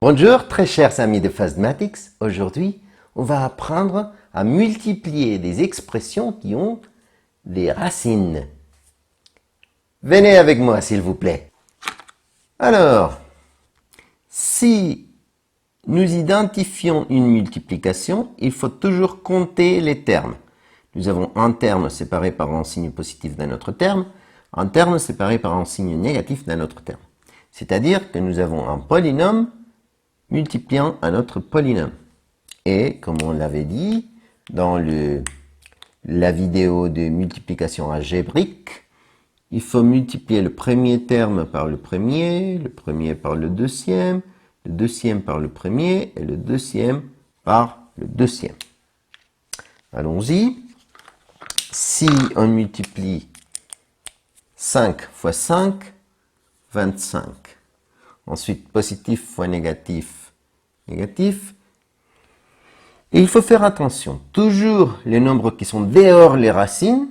Bonjour très chers amis de Fastmatics, aujourd'hui on va apprendre à multiplier des expressions qui ont des racines. Venez avec moi s'il vous plaît. Alors, si nous identifions une multiplication, il faut toujours compter les termes. Nous avons un terme séparé par un signe positif d'un autre terme, un terme séparé par un signe négatif d'un autre terme. C'est-à-dire que nous avons un polynôme multipliant un autre polynôme. Et comme on l'avait dit dans la vidéo de multiplication algébrique, il faut multiplier le premier terme par le premier par le deuxième par le premier et le deuxième par le deuxième. Allons-y. Si on multiplie 5 fois 5, 25. Ensuite, positif fois négatif, négatif. Et il faut faire attention. Toujours les nombres qui sont dehors les racines,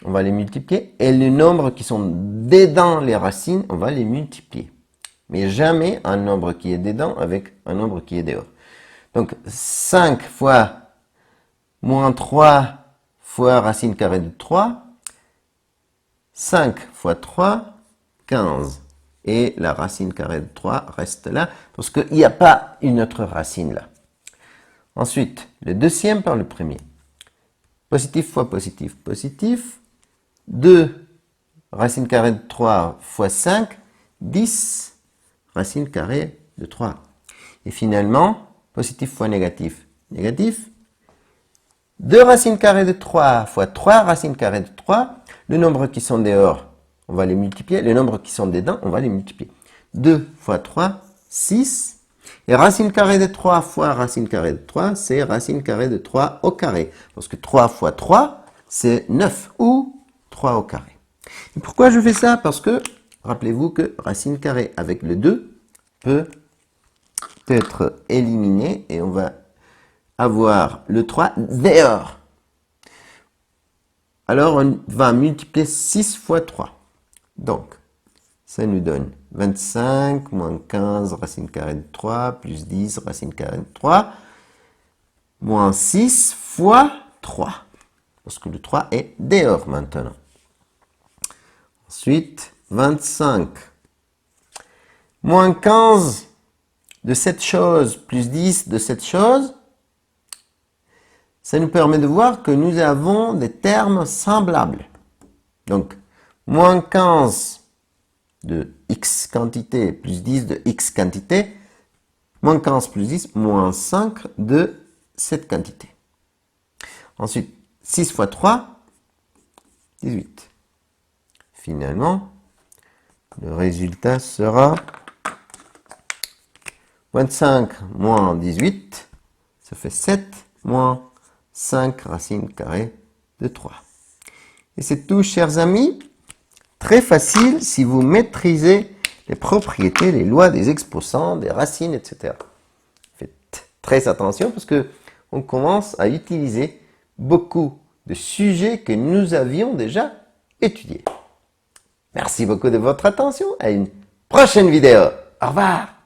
on va les multiplier. Et les nombres qui sont dedans les racines, on va les multiplier. Mais jamais un nombre qui est dedans avec un nombre qui est dehors. Donc 5 fois moins 3 fois racine carrée de 3. 5 fois 3, 15. Et la racine carrée de 3 reste là, parce qu'il n'y a pas une autre racine là. Ensuite, le deuxième par le premier. Positif fois positif, positif. 2 racine carrée de 3 fois 5, 10 racine carrée de 3. Et finalement, positif fois négatif, négatif. 2 racines carrées de 3 fois 3 racines carrées de 3. Les nombres qui sont dehors, on va les multiplier. Les nombres qui sont dedans, on va les multiplier. 2 fois 3, 6. Et racine carrée de 3 fois racine carrée de 3, c'est racine carrée de 3 au carré. Parce que 3 fois 3, c'est 9 ou 3 au carré. Et pourquoi je fais ça? Parce que, rappelez-vous que racine carrée avec le 2 peut être éliminé et on va avoir le 3 dehors. Alors, on va multiplier 6 fois 3. Donc, ça nous donne 25 moins 15 racine carrée de 3 plus 10 racine carrée de 3 moins 6 fois 3. Parce que le 3 est dehors maintenant. Ensuite, 25 moins 15 de cette chose plus 10 de cette chose. Ça nous permet de voir que nous avons des termes semblables. Donc, moins 15 de x quantité plus 10 de x quantité, moins 15 plus 10, moins 5 de cette quantité. Ensuite, 6 fois 3, 18. Finalement, le résultat sera 25 moins 18, ça fait 7 moins 5 racines carrées de 3. Et c'est tout, chers amis. Très facile si vous maîtrisez les propriétés, les lois des exposants, des racines, etc. Faites très attention parce que on commence à utiliser beaucoup de sujets que nous avions déjà étudiés. Merci beaucoup de votre attention. À une prochaine vidéo. Au revoir.